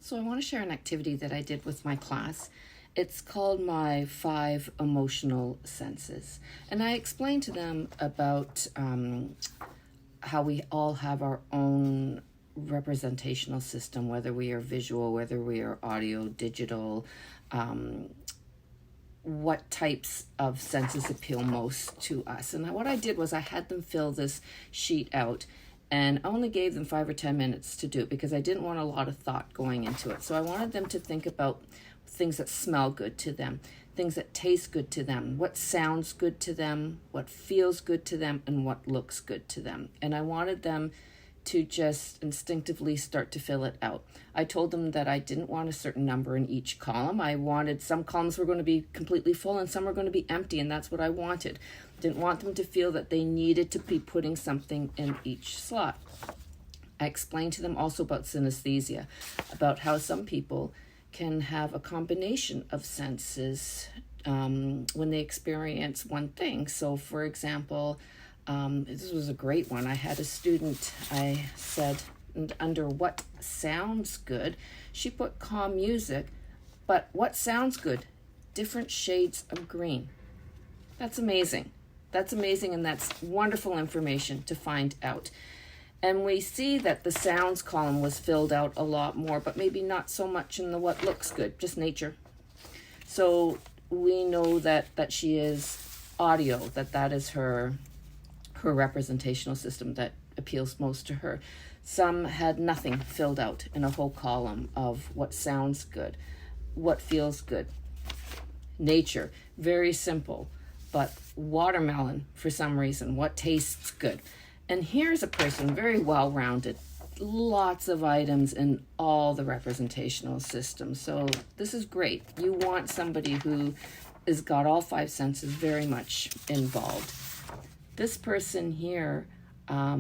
So I want to share an activity that I did with my class. It's called my 5 emotional senses. And I explained to them about how we all have our own representational system, whether we are visual, whether we are audio, digital, what types of senses appeal most to us. And what I did was I had them fill this sheet out, and I only gave them 5 or 10 minutes to do it because I didn't want a lot of thought going into it. So I wanted them to think about things that smell good to them, things that taste good to them, what sounds good to them, what feels good to them, and what looks good to them. And I wanted them to just instinctively start to fill it out. I told them that I didn't want a certain number in each column. I wanted some columns were going to be completely full and some were going to be empty, and that's what I wanted. Didn't want them to feel that they needed to be putting something in each slot. I explained to them also about synaesthesia, about how some people can have a combination of senses when they experience one thing. So for example, this was a great one. I had a student, I said, under what sounds good, she put calm music, but what sounds good? Different shades of green. That's amazing. That's amazing, and that's wonderful information to find out. And we see that the sounds column was filled out a lot more, but maybe not so much in the what looks good, just nature. So we know that she is audio, that is her representational system that appeals most to her. Some had nothing filled out in a whole column of what sounds good, what feels good. Nature, very simple, but watermelon for some reason, what tastes good. And here's a person very well-rounded, lots of items in all the representational systems. So this is great. You want somebody who has got all 5 senses very much involved. This person here, I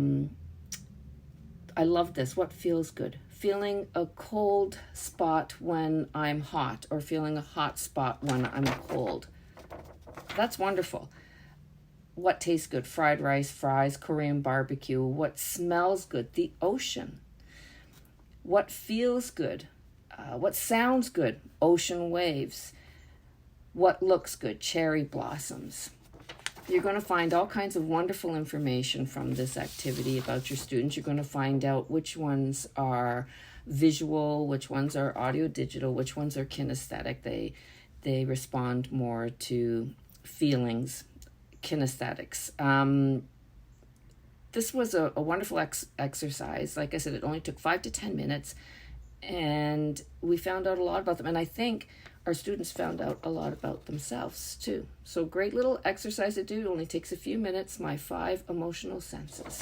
love this. What feels good? Feeling a cold spot when I'm hot, or feeling a hot spot when I'm cold. That's wonderful. What tastes good? Fried rice, fries, Korean barbecue. What smells good? The ocean. What feels good? What sounds good? Ocean waves. What looks good? Cherry blossoms. You're going to find all kinds of wonderful information from this activity about your students. You're going to find out which ones are visual, which ones are audio digital, which ones are kinesthetic. They respond more to feelings, kinesthetics. This was a wonderful exercise. Like I said, it only took 5 to 10 minutes, and we found out a lot about them. And I think our students found out a lot about themselves too. So great little exercise to do. It only takes a few minutes. My 5 emotional senses.